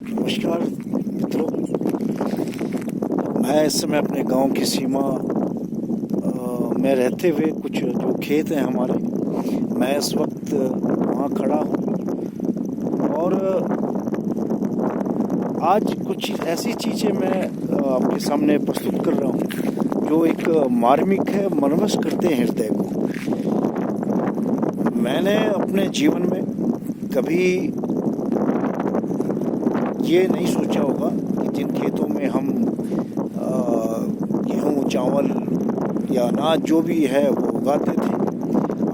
नमस्कार मित्रों। मैं इस समय अपने गांव की सीमा में रहते हुए कुछ जो खेत हैं हमारे, मैं इस वक्त वहाँ खड़ा हूँ और आज कुछ ऐसी चीज़ें मैं आपके सामने प्रस्तुत कर रहा हूँ जो एक मार्मिक है, मर्मस करते हैं हृदय को। मैंने अपने जीवन में कभी ये नहीं सोचा होगा कि जिन खेतों में हम गेहूँ, चावल या अनाज जो भी है वो उगाते थे,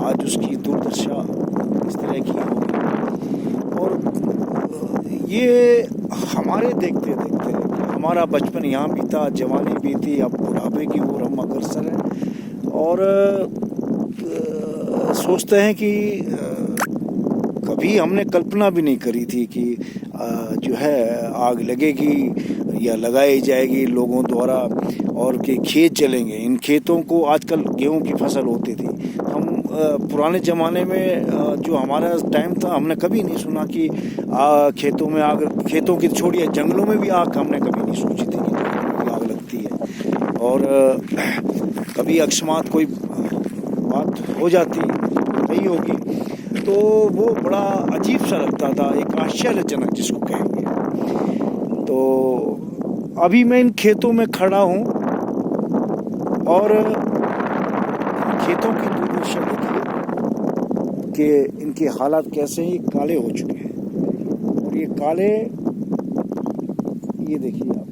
आज उसकी दुर्दशा इस तरह की होगी। और ये हमारे देखते देखते हमारा बचपन यहाँ बीता, जवानी बीती, अब बुढ़ापे की ओर हम अग्रसर हैं और सोचते हैं कि कभी हमने कल्पना भी नहीं करी थी कि जो है आग लगेगी या लगाई जाएगी लोगों द्वारा और कि खेत जलेंगे। इन खेतों को आजकल गेहूं की फसल होती थी। हम पुराने ज़माने में जो हमारा टाइम था, हमने कभी नहीं सुना कि खेतों में आग, खेतों की छोड़िए जंगलों में भी आग हमने कभी नहीं सोची थी कि आग लगती है। और कभी अकस्मात कोई बात हो जाती नहीं होगी तो वो बड़ा अजीब सा लगता था, एक आश्चर्यजनक जिसको कहेंगे। तो अभी मैं इन खेतों में खड़ा हूँ और खेतों की दुर्दशा देखिए कि इनके हालात कैसे ही काले हो चुके हैं। और ये काले, ये देखिए आप,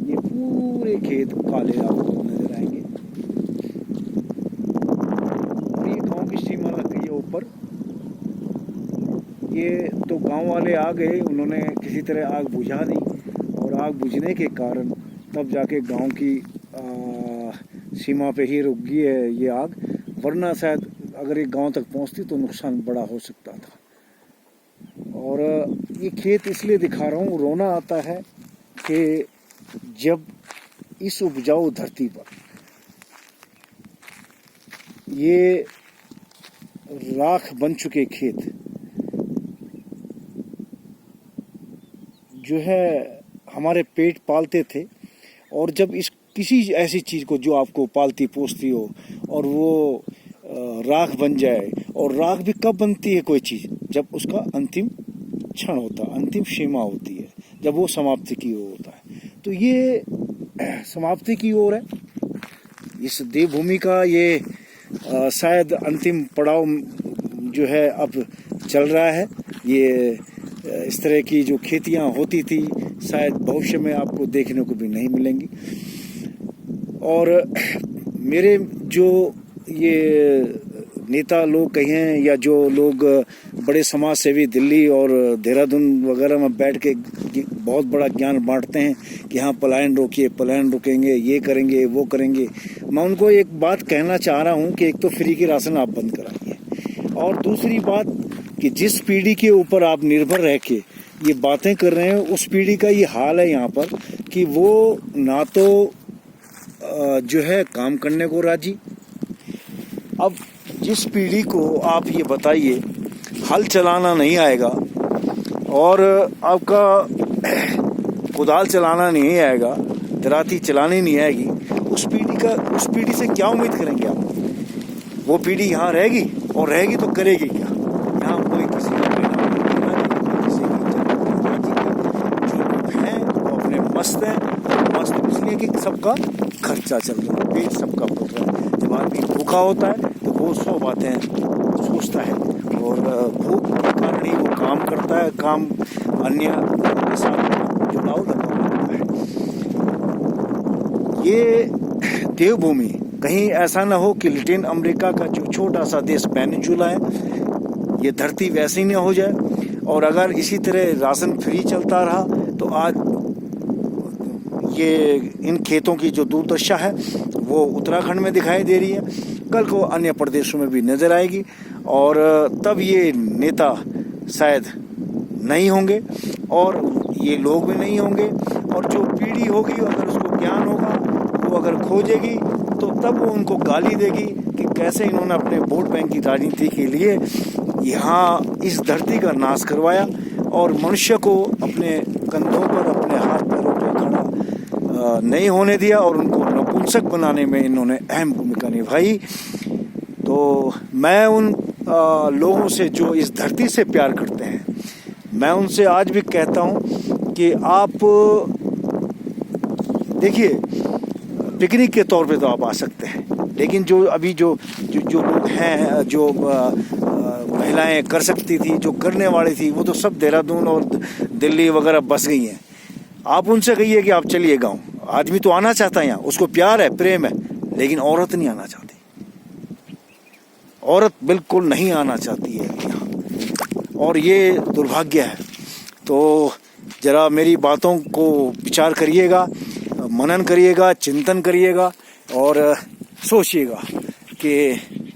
ये पूरे खेत काले आपको नजर आएंगे। सीमा लग गई है ऊपर। ये तो गांव वाले आ गए, उन्होंने किसी तरह आग बुझा दी और आग बुझने के कारण तब जाके गांव की सीमा पे ही रुक गई है ये आग, वरना शायद अगर ये गांव तक पहुंचती तो नुकसान बड़ा हो सकता था। और ये खेत इसलिए दिखा रहा हूँ, रोना आता है कि जब इस उपजाऊ धरती पर ये राख बन चुके खेत जो है हमारे पेट पालते थे, और जब इस किसी ऐसी चीज़ को जो आपको पालती पोसती हो और वो राख बन जाए, और राख भी कब बनती है कोई चीज़, जब उसका अंतिम क्षण होता, अंतिम सीमा होती है, जब वो समाप्ति की ओर होता है। तो ये समाप्ति की ओर है इस देवभूमि का। ये शायद अंतिम पड़ाव जो है अब चल रहा है। ये इस तरह की जो खेतियां होती थी शायद भविष्य में आपको देखने को भी नहीं मिलेंगी। और मेरे जो ये नेता लोग कहें या जो लोग बड़े समाज सेवी दिल्ली और देहरादून वगैरह में बैठ के बहुत बड़ा ज्ञान बांटते हैं कि हाँ पलायन रोकिए, पलायन रोकेंगे, ये करेंगे, वो करेंगे, मैं उनको एक बात कहना चाह रहा हूँ कि एक तो फ्री की राशन आप बंद कराइए, और दूसरी बात कि जिस पीढ़ी के ऊपर आप निर्भर रह के ये बातें कर रहे हैं, उस पीढ़ी का ये हाल है यहाँ पर कि वो ना तो जो है काम करने को राजी। अब जिस पीढ़ी को आप ये बताइए हल चलाना नहीं आएगा और आपका कुदाल चलाना नहीं आएगा, दराती चलानी नहीं आएगी, उस पीढ़ी से क्या उम्मीद करेंगे आप? वो पीढ़ी यहाँ रहेगी और रहेगी तो करेगी क्या? यहाँ कोई किसी जो है वो अपने मस्त है, मस्त इसलिए कि सबका खर्चा चल रहा है, पेट सबका भर रहा है। जब आदमी भूखा होता है तो वो 100 बातें सोचता है और भूख के कारण ही वो काम करता है, काम अन्य के साथ जुड़ाव रखता है। ये देवभूमि कहीं ऐसा ना हो कि लैटिन अमेरिका का जो छोटा सा देश वेनेजुएला है, ये धरती वैसे ही ना हो जाए। और अगर इसी तरह राशन फ्री चलता रहा तो आज ये इन खेतों की जो दुर्दशा है वो उत्तराखंड में दिखाई दे रही है, कल को अन्य प्रदेशों में भी नजर आएगी, और तब ये नेता शायद नहीं होंगे और ये लोग भी नहीं होंगे। और जो पीढ़ी होगी अगर उसको ज्ञान होगा, वो अगर खोजेगी तो तब वो उनको गाली देगी कि कैसे इन्होंने अपने वोट बैंक की राजनीति के लिए यहाँ इस धरती का नाश करवाया और मनुष्य को अपने कंधों पर, अपने हाथ पैरों पर खड़ा नहीं होने दिया और उनको नपुंसक बनाने में इन्होंने अहम भूमिका निभाई। तो मैं उन लोगों से जो इस धरती से प्यार करते हैं, मैं उनसे आज भी कहता हूँ कि आप देखिए, पिकनिक के तौर पे तो आप आ सकते हैं, लेकिन जो अभी जो लोग हैं, जो महिलाएं कर सकती थी, जो करने वाली थी, वो तो सब देहरादून और दिल्ली वगैरह बस गई हैं। आप उनसे कहिए कि आप चलिए गाँव। आदमी तो आना चाहता है यहाँ, उसको प्यार है, प्रेम है, लेकिन औरत नहीं आना चाहती। औरत बिल्कुल नहीं आना चाहती है यहाँ, और ये दुर्भाग्य है। तो जरा मेरी बातों को विचार करिएगा, मनन करिएगा, चिंतन करिएगा और सोचिएगा कि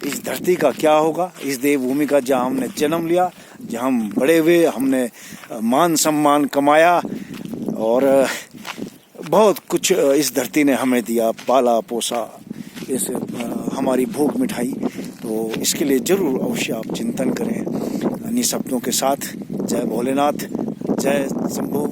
इस धरती का क्या होगा, इस देवभूमि का जहाँ हमने जन्म लिया, जहाँ हम बड़े हुए, हमने मान सम्मान कमाया और बहुत कुछ इस धरती ने हमें दिया, पाला पोसा, इस हमारी भूख मिठाई। तो इसके लिए जरूर अवश्य आप चिंतन करें। अन्य शब्दों के साथ, जय भोलेनाथ, जय शंभू।